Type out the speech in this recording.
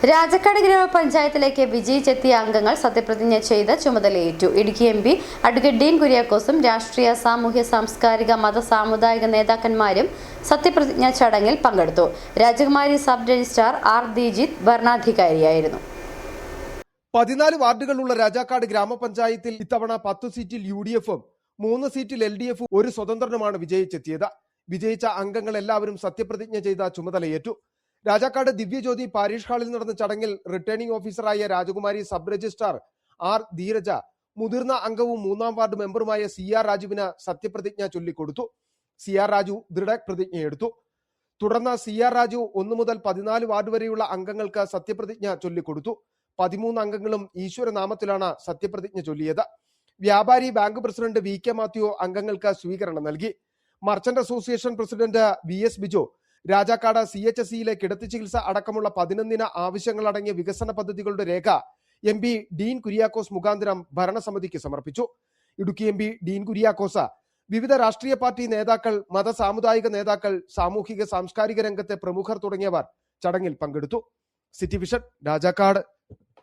രാജാക്കാട് ഗ്രാമപഞ്ചായത്തിലേക്ക് വിജയിച്ചെത്തിയ അംഗങ്ങൾ സത്യപ്രതിജ്ഞ ചെയ്ത് ചുമതലയേറ്റു. Idukki M P advocate Dean കുര്യാക്കോസും രാഷ്ട്രീയ, സാമൂഹ്യ, സാംസ്കാരിക, മത, സാമുദായിക നേതാക്കന്മാരും സത്യപ്രതിജ്ഞാ ചടങ്ങിൽ പങ്കെടുത്തു. രാജകുമാരി സബ് രജിസ്ട്രാർ ആർ ദീജിത്ത് ഭരണാധികാരിയായിരുന്നു. 14 വാർഡുകളുള്ള രാജാക്കാട് ഗ്രാമപഞ്ചായത്തിൽ ഇത്തവണ 10 സീറ്റിൽ UDFും 3 സീറ്റിൽ LDFും ഒരു സ്വതന്ത്രനുമാണ് വിജയിച്ചെത്തിയത്. വിജയിച്ച അംഗങ്ങൾ എല്ലാവരും സത്യപ്രതിജ്ഞ ചെയ്ത ചുമതലയേറ്റു. രാജാക്കാട് ദിവ്യജ്യോതി പാരിഷ് ഹാളിൽ നടന്ന ചടങ്ങിൽ റിട്ടേണിംഗ് ഓഫീസറായ രാജകുമാരി സബ് രജിസ്ട്രാർ ആർ ധീരജ മുതിർന്ന അംഗവും 3-ാം വാർഡ് മെമ്പറുമായ CR രാജുവിന് സത്യപ്രതിജ്ഞ ചൊല്ലിക്കൊടുത്തു. CR രാജു ദൃഢപ്രതിജ്ഞയെടുത്തു. തുടർന്ന് CR രാജു 1 മുതൽ 14 വാർഡ് വരെയുള്ള അംഗങ്ങൾക്ക് സത്യപ്രതിജ്ഞ ചൊല്ലിക്കൊടുത്തു. 13 അംഗങ്ങളും ഈശ്വരനാമത്തിലാണ് സത്യപ്രതിജ്ഞ ചൊല്ലിയത്. വ്യാപാരി ബാങ്ക് പ്രസിഡന്റ് VK മാത്യു അംഗങ്ങൾക്ക് സ്വീകരണം നൽകി. Merchant association president VS Biju Rajakkad CHSEയിലെ കിടത്തി ചികിത്സ അടക്കമുള്ള 11 ആവശ്യങ്ങളടങ്ങിയ വികസന പദ്ധതികളുടെ രേഖ MP ഡീൻ കുര്യാക്കോസ് മുഖാന്തരം ഭരണസമിതിക്ക് സമർപ്പിച്ചു. ഇടുക്കി MP ഡീൻ കുര്യാക്കോസ് വിവിധ രാഷ്ട്രീയ പാർട്ടി നേതാക്കൾ, മത, സാമുദായിക നേതാക്കൾ, സാമൂഹിക, സാംസ്കാരിക രംഗത്തെ പ്രമുഖർ തുടങ്ങിയവർ ചടങ്ങിൽ പങ്കെടുത്തു. City vision, Rajakkad.